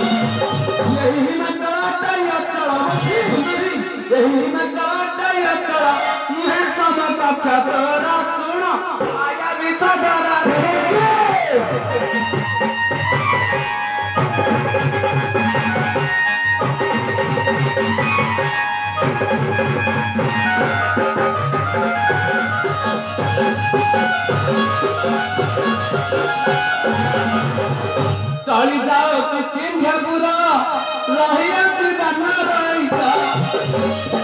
यही में चलाता या चला यही में चलाता या चला मुझे समय का खतरा सुनो आया भी सदारा चली जाओ कि सिंह बुरा रहिया चिदाना रईसा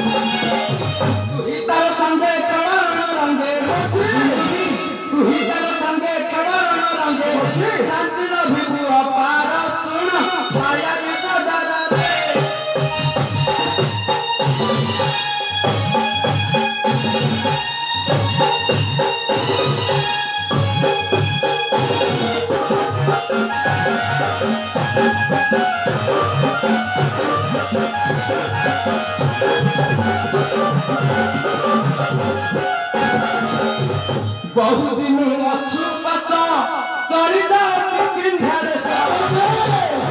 तू ही तार संगे करण रंगे तू ही तार संगे करण रंगे शांति नो भिबुआ पार सुन आया रे सदारा रे बहुत दिन अच्छु बस चली जाओ किसी घर से